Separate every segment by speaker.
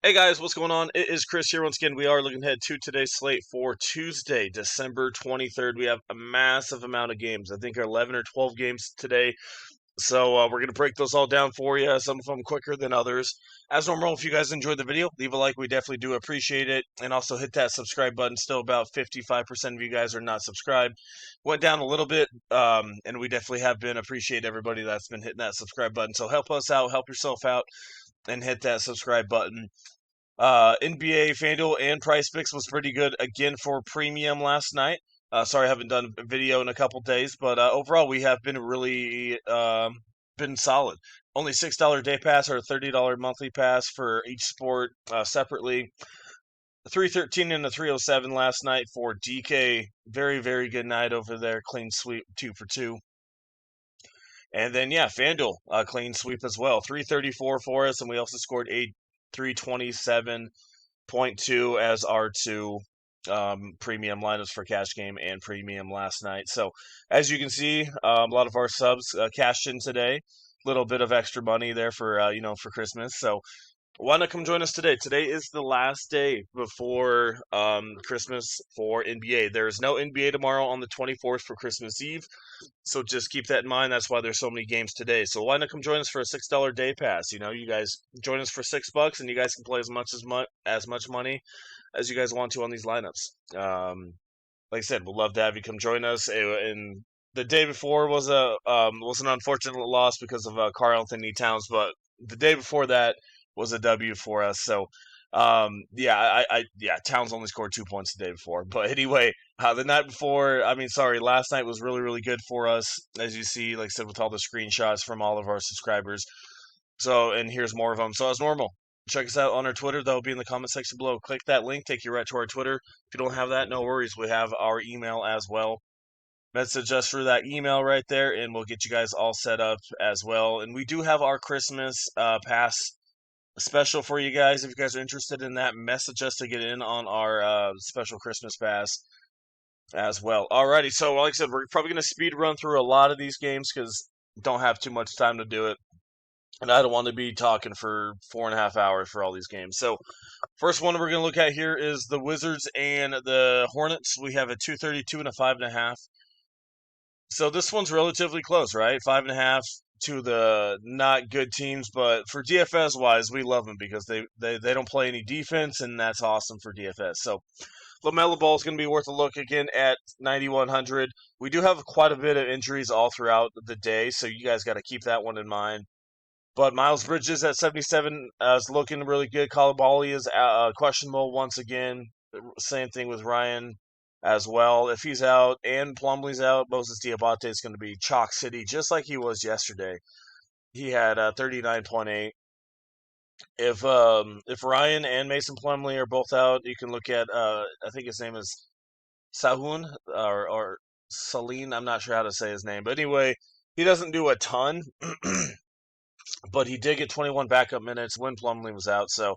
Speaker 1: Hey guys, what's going on? It is Chris here once again. We are looking ahead to today's slate for Tuesday, December 23rd. We have a massive amount of games. I think 11 or 12 games today. So we're going to break those all down for you, some of them quicker than others. As normal, if you guys enjoyed the video, leave a like. We definitely do appreciate it. And also hit that subscribe button. Still about 55% of you guys are not subscribed. Went down a little bit, and we definitely have been. Appreciate everybody that's been hitting that subscribe button. So help us out, help yourself out, and hit that subscribe button. NBA, Fanduel, and Price Picks was pretty good again for premium last night. Sorry, I haven't done a video in a couple days, but overall we have been really been solid. Only $6 day pass or $30 monthly pass for each sport separately. 313 and a 307 last night for DK. Very, very good night over there. Clean sweep, 2 for 2. And then, yeah, FanDuel, clean sweep as well. 334 for us, and we also scored 327.2 as our two premium lineups for cash game and premium last night. So, as you can see, a lot of our subs cashed in today. Little bit of extra money there for for Christmas. So why not come join us today? Today is the last day before Christmas for NBA. There is no NBA tomorrow on the 24th for Christmas Eve, so just keep that in mind. That's why there's so many games today. So why not come join us for a $6 day pass? You guys join us for $6, and you guys can play as much money as you guys want to on these lineups. Like I said, we'd love to have you come join us. And the day before was an unfortunate loss because of Karl Anthony Towns, but the day before that was a W for us. So, Towns only scored 2 points the day before. But anyway, the night before, last night was really, really good for us, as you see, like I said, with all the screenshots from all of our subscribers. So, and here's more of them. So, as normal, check us out on our Twitter. That'll be in the comment section below. Click that link, take you right to our Twitter. If you don't have that, no worries. We have our email as well. Message us through that email right there, and we'll get you guys all set up as well. And we do have our Christmas pass special for you guys. If you guys are interested in that, message us to get in on our special Christmas pass as well. Alrighty, so like I said, we're probably going to speed run through a lot of these games because don't have too much time to do it. And I don't want to be talking for 4.5 hours for all these games. So, first one we're going to look at here is the Wizards and the Hornets. We have a 232 and a 5.5. So this one's relatively close, right? 5.5 to the not good teams, but for DFS wise, we love them because they don't play any defense, and that's awesome for DFS. So LaMelo Ball is going to be worth a look again at 9,100. We do have quite a bit of injuries all throughout the day, so you guys got to keep that one in mind. But Miles Bridges at 77 is looking really good. Koulibaly is questionable once again. Same thing with Ryan as well. If he's out and Plumlee's out, Moses Diabate is going to be chalk city, just like he was yesterday. He had 39.8. If Ryan and Mason Plumlee are both out, you can look at I think his name is Sahun or Saline. I'm not sure how to say his name, but anyway, he doesn't do a ton, but he did get 21 backup minutes when Plumlee was out. So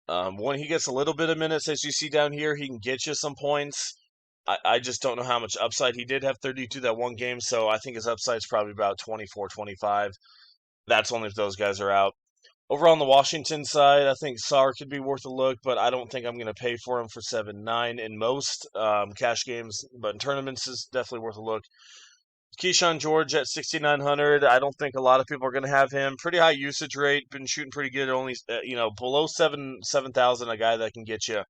Speaker 1: when he gets a little bit of minutes, as you see down here, he can get you some points. I just don't know how much upside. He did have 32 that one game, so I think his upside is probably about 24, 25. That's only if those guys are out. Over on the Washington side, I think Sarr could be worth a look, but I don't think I'm going to pay for him for 7.9 in most cash games, but in tournaments is definitely worth a look. Keyshawn George at 6,900. I don't think a lot of people are going to have him. Pretty high usage rate. Been shooting pretty good. Only below 7,000. A guy that can get you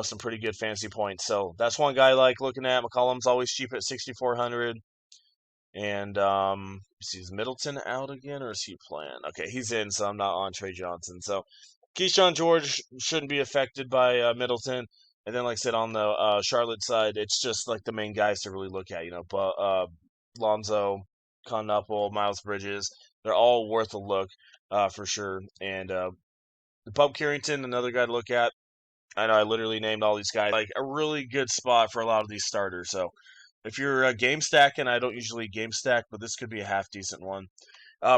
Speaker 1: some pretty good fantasy points. So that's one guy I like looking at. McCollum's always cheap at 6,400. And is Middleton out again, or is he playing? Okay, he's in, so I'm not on Trey Johnson. So Keyshawn George shouldn't be affected by Middleton. And then, like I said, on the Charlotte side, it's just like the main guys to really look at. But Lonzo, Connaughton, Miles Bridges, they're all worth a look for sure. And Bob Carrington, another guy to look at. I know I literally named all these guys. Like a really good spot for a lot of these starters. So if you're game stacking, I don't usually game stack, but this could be a half decent one.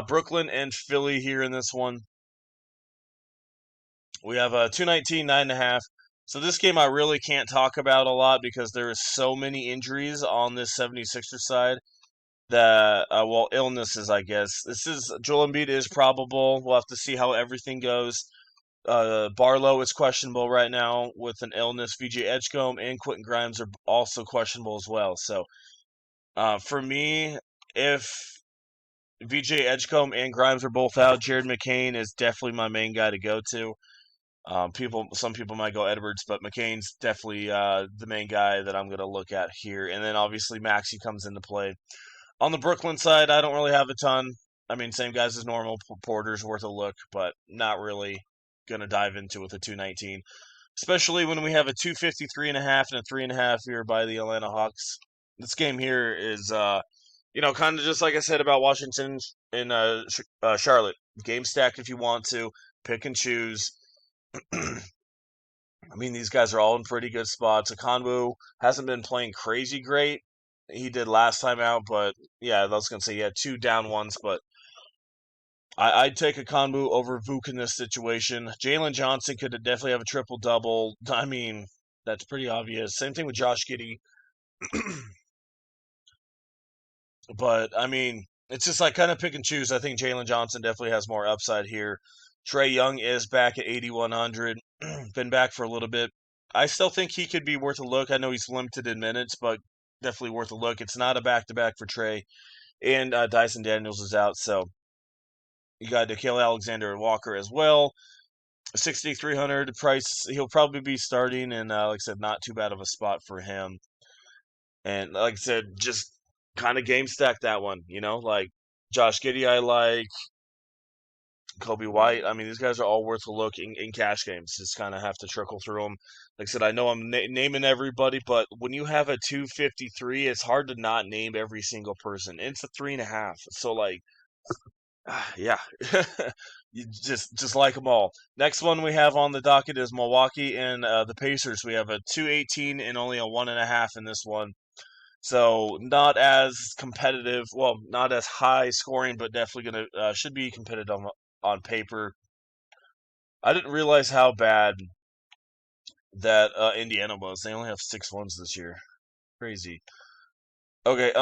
Speaker 1: Brooklyn and Philly here in this one. We have a 219, 9.5. So this game I really can't talk about a lot because there is so many injuries on this 76er side that, illnesses, I guess. Joel Embiid is probable. We'll have to see how everything goes. Barlow is questionable right now with an illness. VJ Edgecombe and Quentin Grimes are also questionable as well. So for me, if VJ Edgecombe and Grimes are both out, Jared McCain is definitely my main guy to go to. Some people might go Edwards, but McCain's definitely the main guy that I'm going to look at here. And then obviously Maxey comes into play. On the Brooklyn side, I don't really have a ton. I mean, same guys as normal. Porter's worth a look, but not really going to dive into with a 219. Especially when we have a 253.5 and a 3.5 here by the Atlanta Hawks. This game here is, kind of just like I said about Washington and Charlotte. Game stack if you want to. Pick and choose. I mean, these guys are all in pretty good spots. Okonwu hasn't been playing crazy great. He did last time out, but yeah, I was going to say he had 2 down ones, but I'd take Okonwu over Vuk in this situation. Jalen Johnson could definitely have a triple-double. I mean, that's pretty obvious. Same thing with Josh Giddey. But, I mean, it's just like kind of pick and choose. I think Jalen Johnson definitely has more upside here. Trae Young is back at 8,100. Been back for a little bit. I still think he could be worth a look. I know he's limited in minutes, but definitely worth a look. It's not a back-to-back for Trae. And Dyson Daniels is out, so you got Nickeil Alexander-Walker as well. 6,300 price. He'll probably be starting, and like I said, not too bad of a spot for him. And like I said, just kind of game stack that one, like Josh Giddey I like, Kobe White. I mean, these guys are all worth a look in cash games. Just kind of have to trickle through them. Like I said, I know I'm naming everybody, but when you have a 253, it's hard to not name every single person. It's a 3.5. So, like, yeah, you just like them all. Next one we have on the docket is Milwaukee and the Pacers. We have a 218 and only a 1.5 in this one. So not as competitive. Well, not as high scoring, but definitely gonna should be competitive on paper. I didn't realize how bad that Indiana was. They only have 6 wins this year. Crazy. Okay.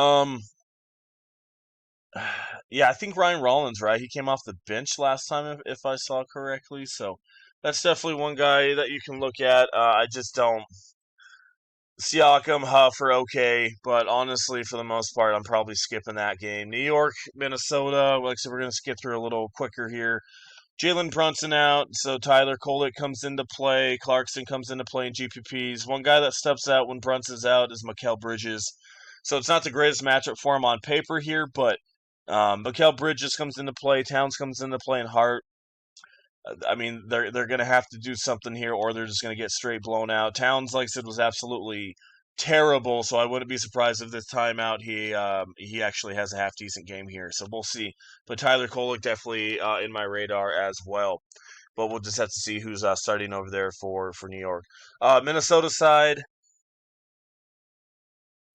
Speaker 1: Yeah, I think Ryan Rollins, right? He came off the bench last time, if I saw correctly. So that's definitely one guy that you can look at. I just don't. Siakam, Huff are okay, but honestly, for the most part, I'm probably skipping that game. New York, Minnesota. Like I said, we're going to skip through a little quicker here. Jalen Brunson out, so Tyler Kolek comes into play. Clarkson comes into play in GPPs. One guy that steps out when Brunson's out is Mikal Bridges. So it's not the greatest matchup for him on paper here, but Mikal Bridges comes into play. Towns comes into play, and Hart. I mean, they're going to have to do something here, or they're just going to get straight blown out. Towns, like I said, was absolutely terrible, so I wouldn't be surprised if this timeout he actually has a half decent game here. So we'll see. But Tyler Kolek definitely in my radar as well. But we'll just have to see who's starting over there for New York. Minnesota side.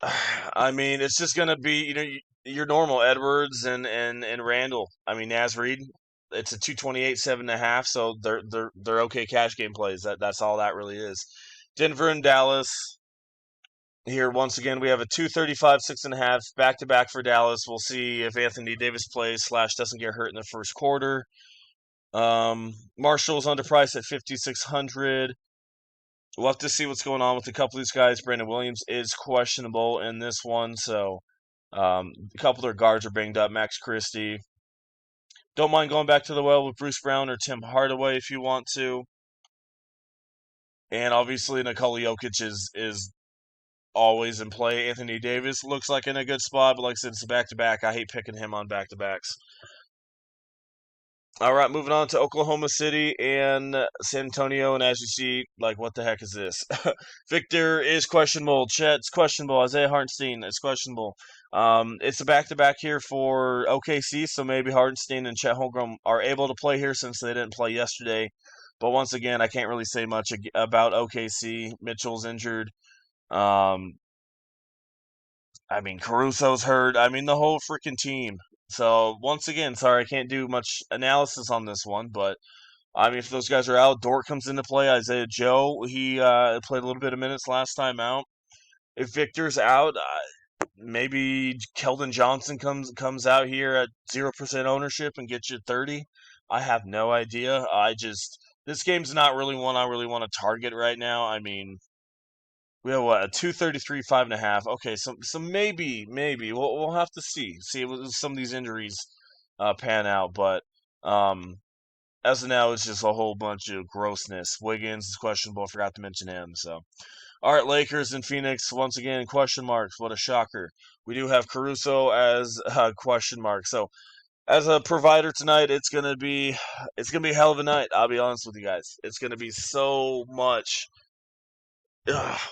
Speaker 1: I mean, it's just gonna be your normal Edwards and Randall. I mean, Naz Reid. It's a 228 7.5, so they're okay cash game plays. That's all that really is. Denver and Dallas. Here once again we have a 235 6.5 back to back for Dallas. We'll see if Anthony Davis plays / doesn't get hurt in the first quarter. Marshall's underpriced at 5,600. We'll have to see what's going on with a couple of these guys. Brandon Williams is questionable in this one, so a couple of their guards are banged up. Max Christie. Don't mind going back to the well with Bruce Brown or Tim Hardaway if you want to. And obviously Nikola Jokic is always in play. Anthony Davis looks like in a good spot, but like I said, it's a back-to-back. I hate picking him on back-to-backs. All right, moving on to Oklahoma City and San Antonio, and as you see, like, what the heck is this? Victor is questionable. Chet's questionable. Isaiah Hartenstein is questionable. It's a back-to-back here for OKC, so maybe Hartenstein and Chet Holmgren are able to play here since they didn't play yesterday. But once again, I can't really say much about OKC. Mitchell's injured. I mean, Caruso's hurt. I mean, the whole freaking team. So, once again, sorry, I can't do much analysis on this one, but I mean, if those guys are out, Dort comes into play. Isaiah Joe, he played a little bit of minutes last time out. If Victor's out, maybe Keldon Johnson comes out here at 0% ownership and gets you 30. I have no idea. I just This game's not really one I really want to target right now. I mean, we have what, a 233 5.5. Okay, so maybe we'll have to see if some of these injuries pan out. But um, as of now, it's just a whole bunch of grossness. Wiggins is questionable. I forgot to mention him. So all right, Lakers and Phoenix once again question marks. What a shocker. We do have Caruso as a question mark. So as a provider tonight, it's gonna be a hell of a night. I'll be honest with you guys. It's gonna be so much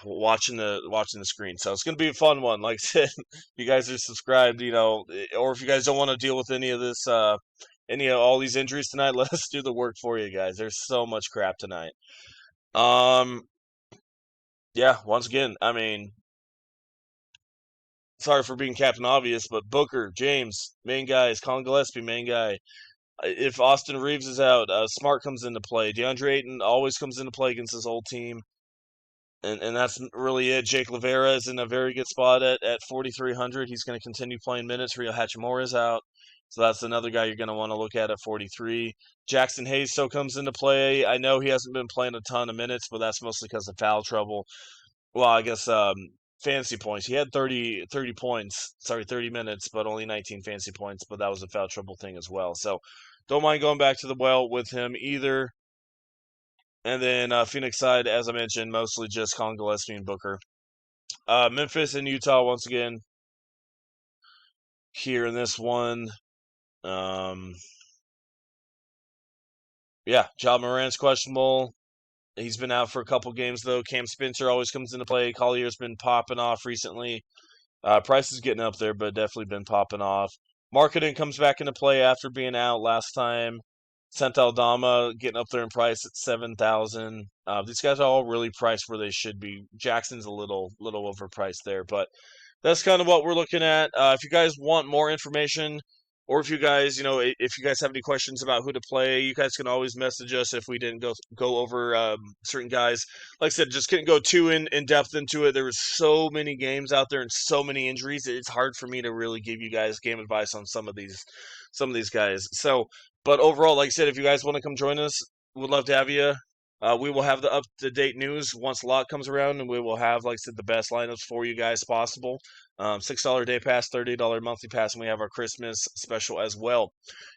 Speaker 1: watching the screen. So it's gonna be a fun one. Like I said, if you guys are subscribed, or if you guys don't want to deal with any of this, any of all these injuries tonight, let us do the work for you guys. There's so much crap tonight. Um, yeah. Once again, I mean, sorry for being Captain Obvious, but Booker, James, main guys, Colin Gillespie, main guy. If Austin Reeves is out, Smart comes into play. DeAndre Ayton always comes into play against his old team. And that's really it. Jake Rivera is in a very good spot at 4,300. He's going to continue playing minutes. Rio Hachimura is out. So that's another guy you're going to want to look at 43. Jackson Hayes still comes into play. I know he hasn't been playing a ton of minutes, but that's mostly because of foul trouble. Well, I guess fantasy points. He had 30 points. Sorry, 30 minutes, but only 19 fantasy points. But that was a foul trouble thing as well. So don't mind going back to the well with him either. And then Phoenix side, as I mentioned, mostly just Colin Gillespie and Booker. Memphis and Utah once again here in this one. Um, yeah, Ja Morant's questionable. He's been out for a couple games though. Cam Spencer always comes into play. Collier's been popping off recently. Price is getting up there, but definitely been popping off. Marketing comes back into play after being out last time. Sant Aldama getting up there in price at 7,000. These guys are all really priced where they should be. Jackson's a little overpriced there, but that's kind of what we're looking at. If you guys want more information, or if you guys, if you guys have any questions about who to play, you guys can always message us if we didn't go over certain guys. Like I said, just couldn't go too in depth into it. There was so many games out there and so many injuries. It's hard for me to really give you guys game advice on some of these guys. So, but overall, like I said, if you guys want to come join us, we'd love to have you. We will have the up-to-date news once lot comes around, and we will have, like I said, the best lineups for you guys possible. $6 day pass, $30 monthly pass, and we have our Christmas special as well.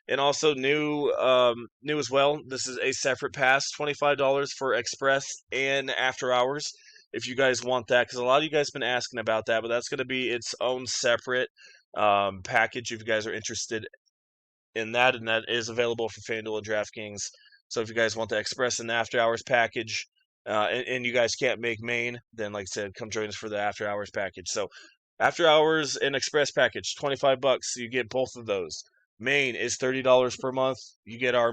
Speaker 1: And also new as well. This is a separate pass, $25 for Express and After Hours. If you guys want that, because a lot of you guys have been asking about that, but that's going to be its own separate package if you guys are interested in that, and that is available for Fanduel and DraftKings. So if you guys want the Express and the After Hours package, and you guys can't make main, then like I said, come join us for the After Hours package. So After Hours and Express package, $25. You get both of those. Main is $30 per month. You get our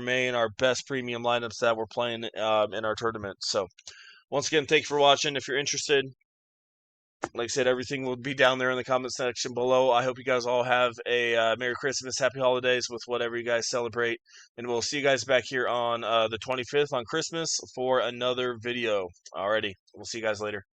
Speaker 1: best premium lineups that we're playing in our tournament. So once again, thank you for watching. If you're interested, like I said, everything will be down there in the comment section below. I hope you guys all have a Merry Christmas, Happy Holidays with whatever you guys celebrate. And we'll see you guys back here on the 25th on Christmas for another video. Alrighty, we'll see you guys later.